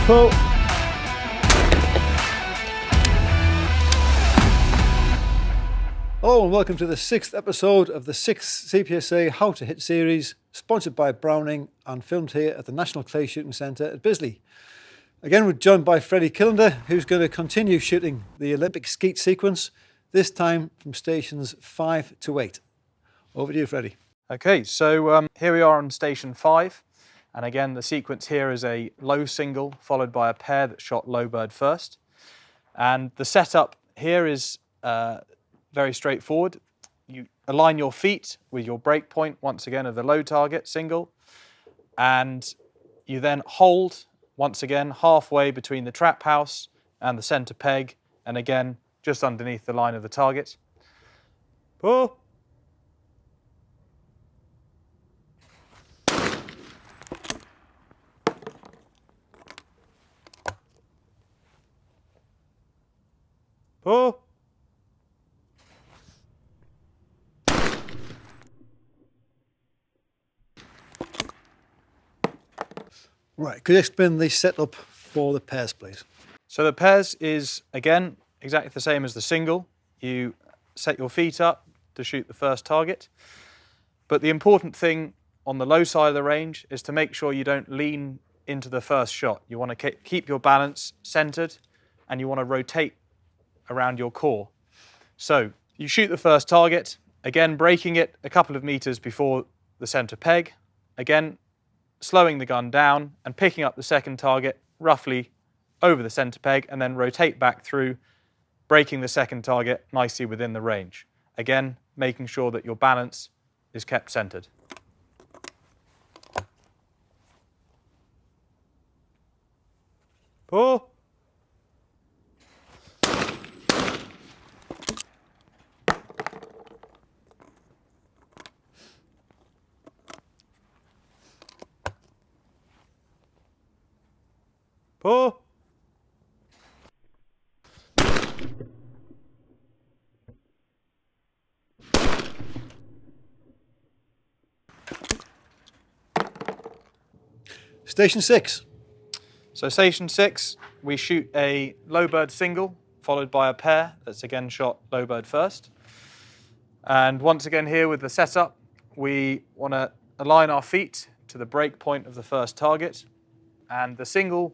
Pull. Hello and welcome to the 6th episode of the 6th CPSA How to Hit series, sponsored by Browning and filmed here at the National Clay Shooting Centre at Bisley. Again, we're joined by Freddie Killender, who's going to continue shooting the Olympic skeet sequence, this time from stations 5 to 8. Over to you, Freddie. Okay, so here we are on station 5, and again the sequence here is a low single followed by a pair that shot low bird first. And the setup here is very straightforward. You align your feet with your break point once again of the low target single, and you then hold once again halfway between the trap house and the center peg, and again just underneath the line of the target. Pull. Pull. Right, could you explain the setup for the pairs, please? So the pairs is, again, exactly the same as the single. You set your feet up to shoot the first target. But the important thing on the low side of the range is to make sure you don't lean into the first shot. You want to keep your balance centered, and you want to rotate around your core. So you shoot the first target, again breaking it a couple of meters before the center peg, again slowing the gun down and picking up the second target roughly over the center peg, and then rotate back through, breaking the second target nicely within the range. Again, making sure that your balance is kept centered. Pull. Pull. Station 6. So station 6, we shoot a low bird single followed by a pair that's again shot low bird first. And once again here with the setup, we want to align our feet to the break point of the first target, and the single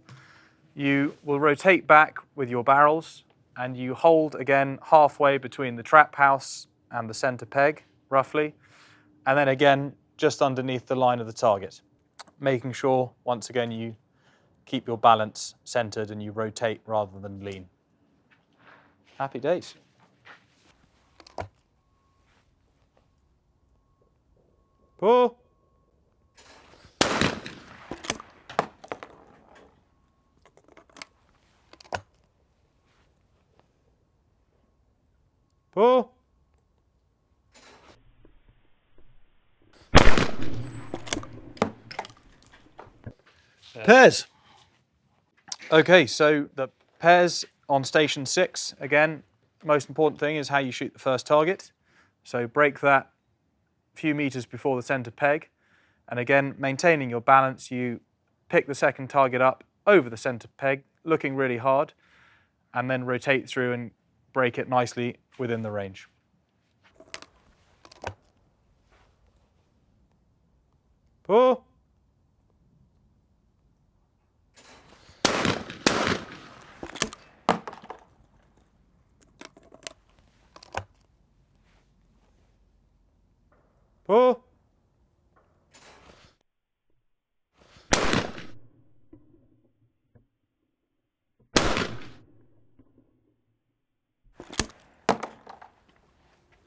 you will rotate back with your barrels, and you hold again halfway between the trap house and the center peg roughly, and then again just underneath the line of the target, making sure once again you keep your balance centered and you rotate rather than lean. Happy days. Pull. Pull. Pairs. Okay, so the pairs on station 6, again, most important thing is how you shoot the first target. So break that a few meters before the center peg, and again, maintaining your balance, you pick the second target up over the center peg, looking really hard, and then rotate through and break it nicely within the range. Pull. Pull.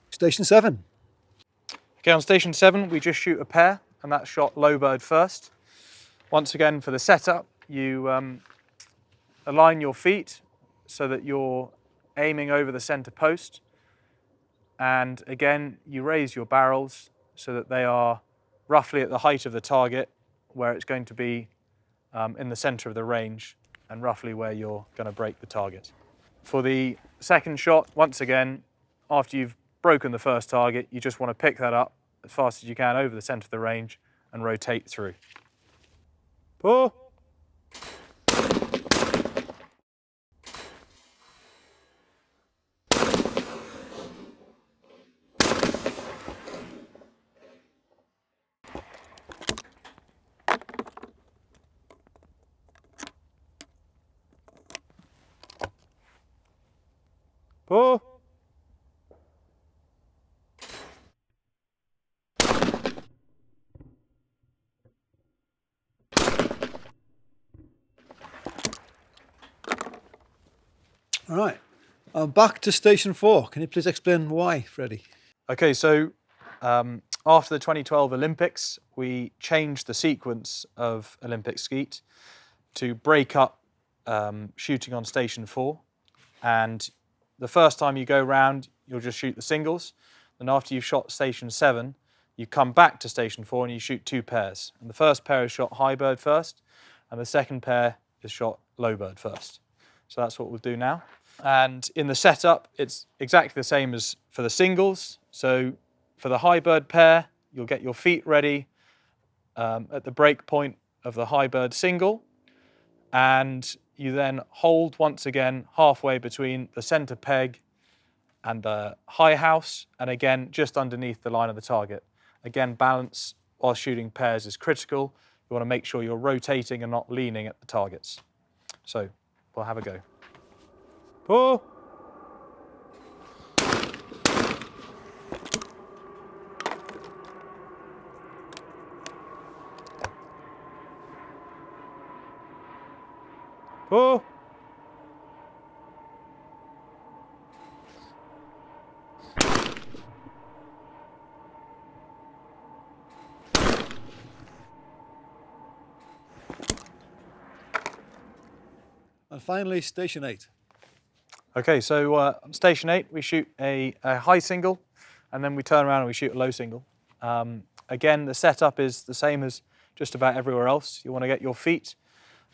Station 7. Okay, on station 7, we just shoot a pair, and that's shot low bird first. Once again, for the setup, you align your feet so that you're aiming over the center post, and again, you raise your barrels so that they are roughly at the height of the target, where it's going to be in the center of the range, and roughly where you're going to break the target. For the second shot, once again, after you've broken the first target, you just want to pick that up as fast as you can over the center of the range and rotate through. Pull. Pull. All right. Back to station 4. Can you please explain why, Freddie? Okay, so after the 2012 Olympics, we changed the sequence of Olympic skeet to break up shooting on station 4. And the first time you go round, you'll just shoot the singles. And after you've shot station 7, you come back to station 4 and you shoot 2 pairs. And the first pair is shot high bird first, and the second pair is shot low bird first. So that's what we'll do now. And in the setup, it's exactly the same as for the singles. So for the high bird pair, you'll get your feet ready at the break point of the high bird single, and you then hold once again halfway between the center peg and the high house, and again just underneath the line of the target. Again, balance while shooting pairs is critical. You want to make sure you're rotating and not leaning at the targets. So we'll have a go. Pull. Pull. And finally, station 8. Okay, so on station 8, we shoot a high single, and then we turn around and we shoot a low single. Again, the setup is the same as just about everywhere else. You want to get your feet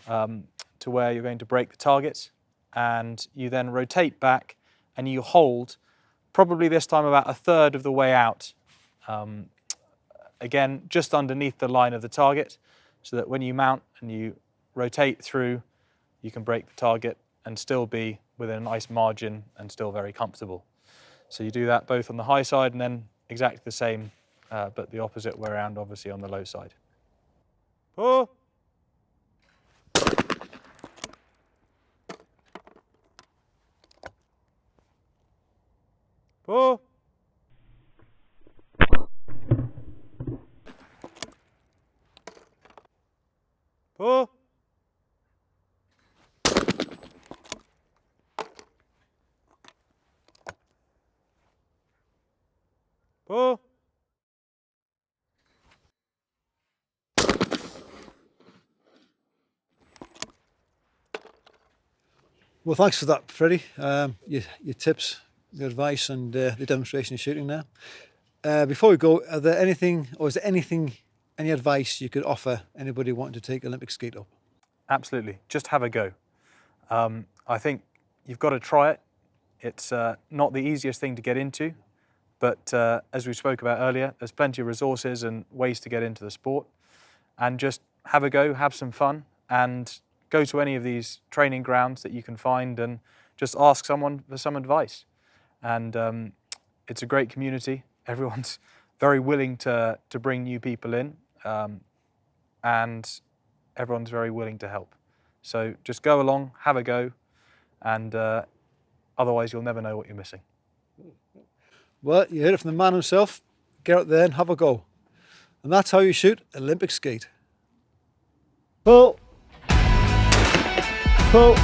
to where you're going to break the target, and you then rotate back and you hold, probably this time about a third of the way out. Again, just underneath the line of the target, so that when you mount and you rotate through, you can break the target and still be within a nice margin and still very comfortable. So you do that both on the high side and then exactly the same, but the opposite way around, obviously on the low side. Pull. Pull. Pull. Pull. Well, thanks for that, Freddie. Your tips, your advice, and the demonstration of shooting now. Before we go, is there anything, any advice you could offer anybody wanting to take Olympic skeet up? Absolutely, just have a go. I think you've got to try it. It's not the easiest thing to get into, but as we spoke about earlier, there's plenty of resources and ways to get into the sport. And just have a go, have some fun, and go to any of these training grounds that you can find and just ask someone for some advice. And it's a great community. Everyone's very willing to bring new people in, and everyone's very willing to help. So just go along, have a go, and otherwise you'll never know what you're missing. Well, you heard it from the man himself. Get out there and have a go. And that's how you shoot Olympic skeet. Pull. Pull.